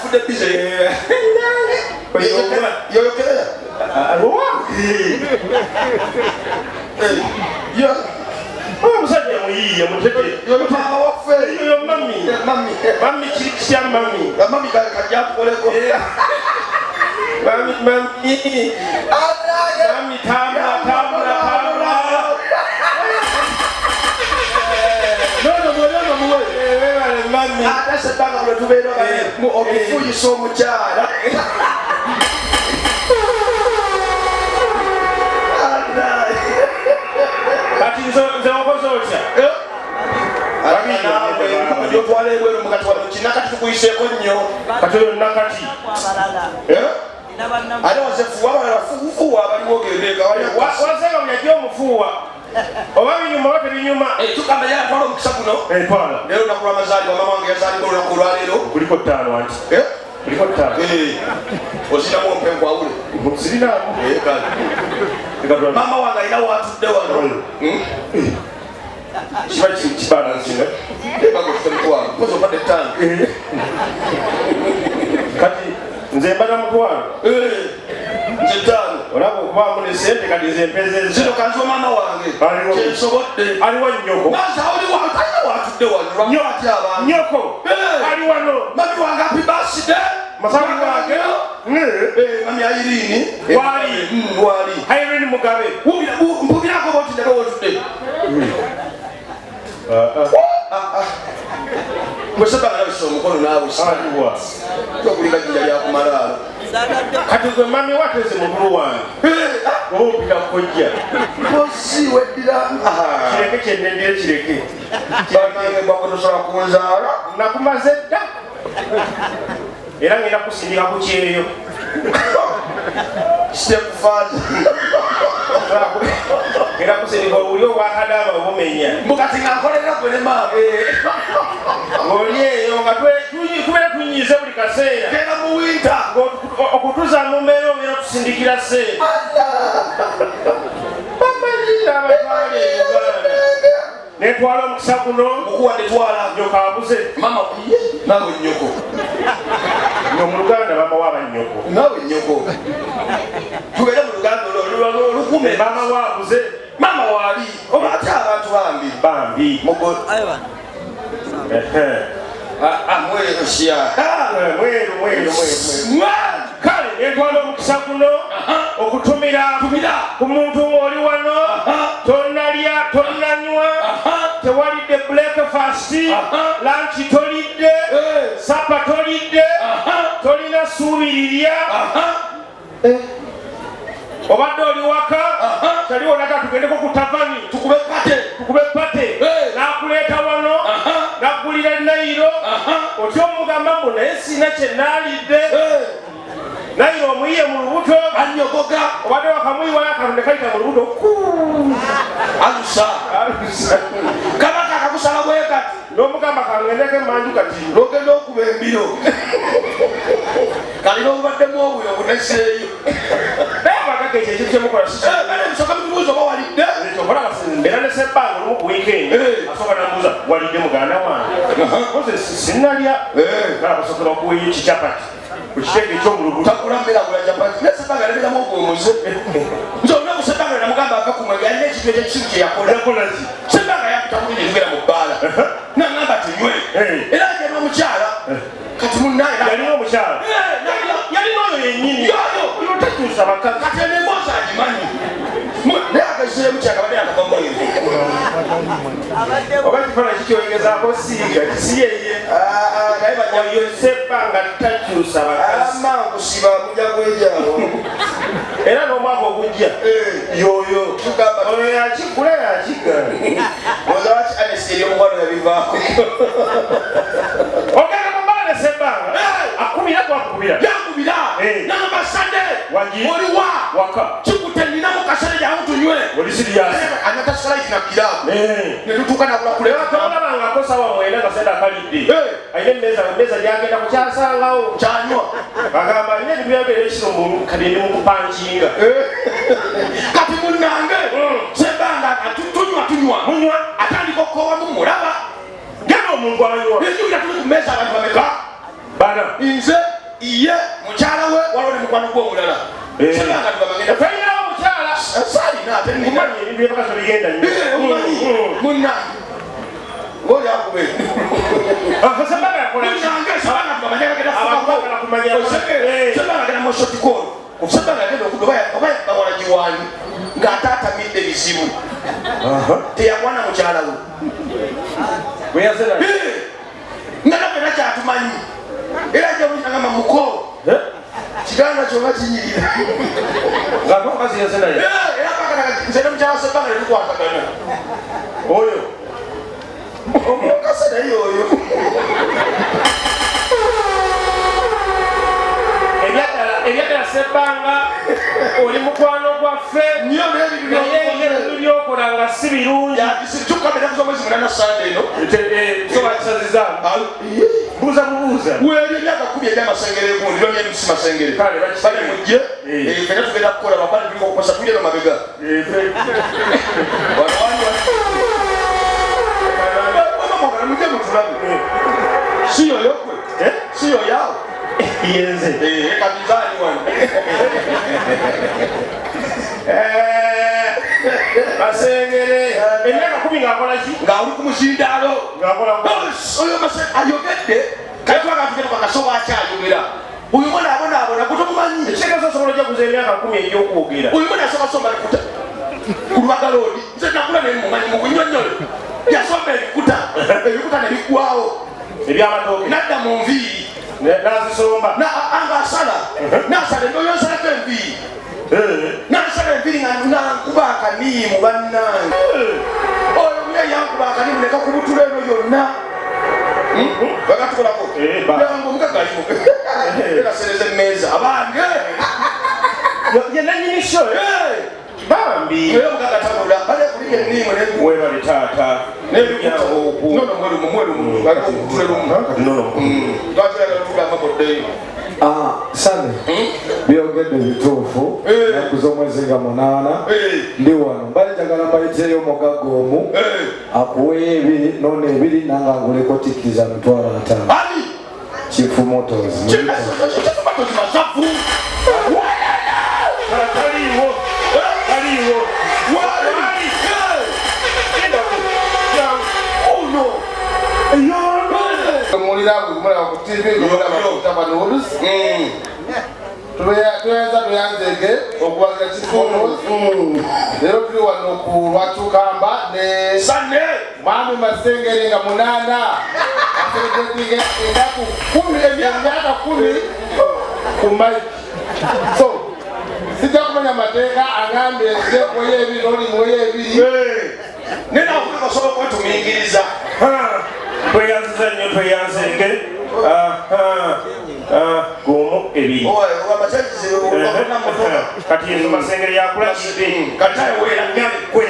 afude busy. Yo kera. Yo. Oh, musajja muyiye mutete. Yo mama waffe. Yo mami. Mami kirikisya mami. Mami kajja kukoleko. Mami. Mami tambula. No, mami. That's a bag of tomato. Before you saw muchacha. Kati nze okoze otya? Yo twala ebweru mukatwala kinakati tukuyiseeko nnyo. Kati oyo nakati. Ate wazefuwa abalafuufuwa abaliwo ogendeka. Wazenga munyajja omufuuwa. Oba binyuma oba tebinyuma. Tukamba yatwala omukisa guno. Twala. Leero lunaku lw'amazaalibwa mama wange yazaalibwa olunaku olwaleero. Kuliko 5 anti. Kuliko 5. Osinamu ompenkwawule. Musirinamu. Mama wange alina watudde wano. Kiba kibalansinga. Ebagofutemikwalo. Kozi opadde 5. Kati nze mbala mutwalo. Nze 5. Olaba okubaamu ne ssente kati nze mpezezza. Zino kanziwa mama wange. Kyensobodde. Aliwo nnyoko. Maza oliwo alina watudde wano. Lwaki atya abantu. Nnyoko. Ali wano. Mami wange happy birthday. Masawi wange. Mami Irene. Wali. Irene Mugabe. Mpubirako botudde bwotudde. Bwesebanga nabisa omukono naawe aliwa. Tokulika jjinja lyakumalaalo. Kati gwe mami wateze mukulu wange. Oba opita kukojja. Mpozi weddira. Kireke kyennendire kireke. Bamange bakotosobola kunzaala. Nakumaze dda. Era ngenda kusindika ku kyeyo. Step father. Ngenda kusindika oli obwakadaama obumenya. Mukati nga nkolera gwe ne maama. Oli eyo nga tubeera tunyiize buli kaseera. Genda mu winter. Okutuuza mu mbeera obeera tusindikira ssente. Bamanyira abatwala e Uganda. Netwala omukisa guno. Okuwadde twala. Nyoka abuze. Mama nawe nnyoko. Mu Luganda bamawa abannyoko. Nawe nnyoko. Tubeere mu Luganda olukume. Mama waabuze. Mama waali. Oba ate abantu bambi. Bambi. Mweru sya. Mweru. Kale netwala omukisa guno okutumira ku muntu ng'oli wano. Tonnalya, tonnanywa. Tewalidde breakfast. Lunch tolidde. Supper tolidde. Tolina ssuubirirya. Obadde oli waka. Taliwo naga tugendeko ku tavani. Tukube pate. N'akuleeta wano. N'aggulira Nairo. Otyo omugamba mbu naye sina kye naalidde. Nairo omuyiye mu lubuto. Annyogoga. Obadde wakamuyiwayo akalunde kayita mu lubuto. Alusa. Kabaka akakusala bwe kati. N'omugamba kangendeko emanju kati. Logenda okuba embiro. Kalina obubaddemu obuyo buneseeyo. Naye abagagga ekyo ekyo kyemukola si nsooka mubuuza oba walidde. Ekyokola mbeera ne sebbanga olumu ku weekend. Asooka n'amubuuza walidde muganda wange. Nze sinnalya. Kale abasookera okuweeyo kikyapati. Ku kiteege eky'omulubuto. Takula mbeera gula japati. Ne sebbanga yalabiramu ogwomuze. Nze olunaku sebbanga namugamba ava ku mwenge yalina ekintu ekyekisimu kye yakola. Sebbanga yapita buliri ebibeera mu bbaala. N'agamba tunywe. Era agenda omukyala. Kati munnaye yalina omukyala. Yalina oyo yennyini. Yoyo takyusa bakazi. Kati emboozi agimanyi. Naye agazireemu kyakabadde akavamu eyo. Oba ekifaananyi kikyogezaako siiga kisiyeye. Naye Oyo sebbanga takyusa bakazi. Amankusiba mujja gwejaawo. Era n'omwaka ogujja. Yoyo. Oyo yakigula yakigala. Oza lwaki Anesi eri omukwano yabivaako. Ogenda kumbala ne sebbanga. Akubira gwakubira. Yakubira. Nagamba Sande. Oliwa. Waka. Kikutte nninamu kasale gyamu tunywe. Oli siriyasi. Anatasikalaiti nabbiraako. Ne tutuuka nakulakulera. Tolabangako sawa mwenda kasente akalidde. Ayina emmeeza gyagenda kukyasangawo. Kyanywa. Agamba alina ebintu byabeera ekiro kati ndi mu kupankinga. Kati munnange. Sebbanga tunywa. Munywa. Atandika okukoowa mumulaba. Genda omuntu anywa. Enjulira tuli ku mmeeza abantu bameka. Bana. Nze. kuwa mulala. Sebanga tubamagenda. Fayina omukyala. Sali na ate ni. Kumanyi ebintu byebakaso bigenda nnyo. Munna. Ngoja akube. Sebanga yakola ki? Sebanga tubamagenda kagenda fuka. Sebanga genda mu short call. Sebanga genda okudoba bawala jiwani. Ng'ataata midde bizibu. Teyakwana mukyala we. Bwe yazera. Ngana kyatumanyi. Era ajja munyagamba muko. Kiganda kyonna kinyirira. Ng'ate omukazi yazera ye. Era pakata nze ne mukyala Sebanga ne tukwatagana. Oyo. Omukase naye oyo. Ebyagala Sebanga oli mukwano gwaffe nnyo n'ebintu byokola nga si birungi. Qkamber z'omwezi munana Sunday eno. Sobakisazizaamu. Buuza bubuuza. Weeryo emyaka 10 egy'amasengere gundi byonna ebisi masengere. Kale bali mujje. Fena tugenda kukola bapale tuli kukosa tujje no mabega. Mujje mutulabe. Si yoyo kwe. Si yoyo awo. Yenze. Kabizani wano. Basengere. Emyaka 10 ng'akola ki? Ng'oli ku muzindaalo. Ng'akola oyo ayogedde. Kale twaga tugenda bakasoba akyayogera. Oyo mwana abona kutomumanyi. Ekitegeeza osobola ojjaguza emyaka 10 egy'okwogera. Oyo mwana asoma likuta. Ku lwagaloodi. Nze nakula ne mumanyi mu bunnyonnyole. Yasomba ebikuta ne biggwawo. Eby'amatooke. N'adda mu nviiri. N'azisomba. Angasala. N'asala oyo nsalako enviiri. N'asala enviiri nga nkuba akaniimu bannange. Oyo muye yankuba akaniimu leka kubutula eno yonna. Bagatukolako. Yangu omukaga alimu. Erasereza emmeeza. Abange. Ye nannyini sho. Bambi. Oyo omukaga tabula. Bale kuliga enniimu n'ebimu. Webale taata. N'ebikuta. Nono mwelu. Bali kubutula lumu. Nono. Twatulaga tugamba boddeyo. Sane byogedde bituufu naku z'omwezi nga 8 ndi wano mbali njagala mbayiteeyo omugagga omu akuweyo 2 nono 2 nanga nguleko tikiriza mitwalo 5 Chief Motors tuyanzege okuwagira Qkamber leero tuli wano ku lwa Qkamber ne mwami Masengere nga 8 aseregetinga ennaku 10 emyaka 10 ku maiki. So sijja kumanya mateeka agambye nze mwoyo 2 oli mwoyo 2 nena akuliko osobola okwetumingiriza tweyanziza nnyo tweyanzenge gumu 2 kati yezo Masengere yakulagidde kati wera kwe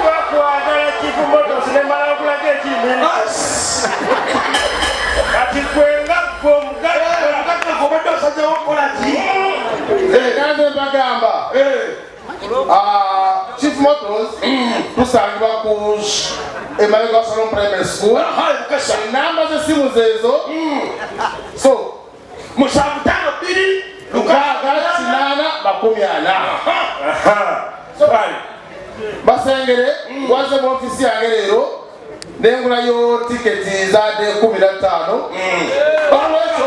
bakwagala Chief Motors nemala okulaga ekimu kati kwenga obadde osajja wakola ki kanze mbagamba Chief Motors tusangibwa ku emabega wa Salon Primary School. Enamba z'essimu zeezo so 752 Basengere waze mu ofisi yange leero nengulayo tiketi za de 15 olwekyo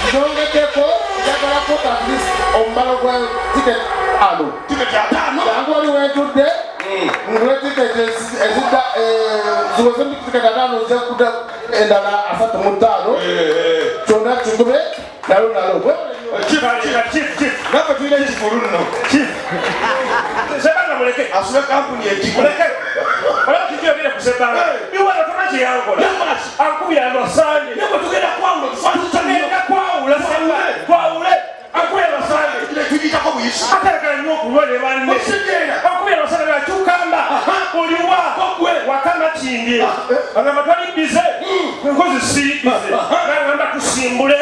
njongeddeko njagala ko at least ombalo gwa tiketi yangu oli wentudde ngule tiketi ezidda ziweze tiketi 5 zekuda endala 35 kyonna kigube nalo Chief napa tulina ekifuluno Sebanga muleke asula kampuni ekiko muleke olaba kijogere ku Sebanga biwala tona kyeyankola ankubira amasande nabwe tugenda kwawula tugenda kwawula kwawule ankubira amasande tugiyitako buyisi atalekana nnyo okulwa ne banne ankubira amasande ga Qkamber oliwa wakama kindi agamba twali bize nkozi si bize nagamba tusimbule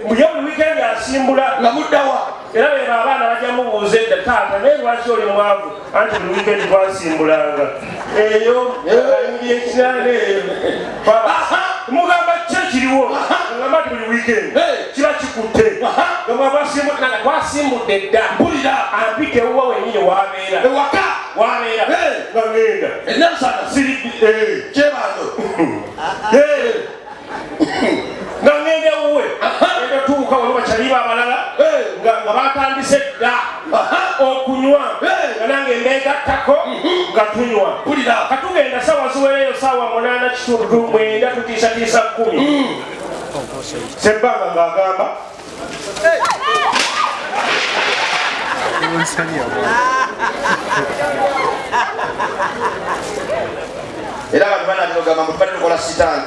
buli weekend asimbula nga muddawa era beba abaana bajja mubuuza edda taata naye lwaki oli mwavu anti buli wikendi twasimbulanga eyo ayingira ekinaana eyo mugamba kyekiriwo ngamba ti buli wikendi kiba kikutte nga twasimbudde edda mpulira ampita ewuwa wenyini wabeera ewaka wabeera nga ngenda enasana siribi kyebando nga ngende ewuwe enda tuuka wali bakyaliba abalala nga batandise dda okunywa nga nange ndegattako nga tunywa katugenda sawa ziwereyo sawa 8:9 tutiisatiisa 10 sebbanga ng'agamba era abantu banatogamba mutubadde tukola sitaani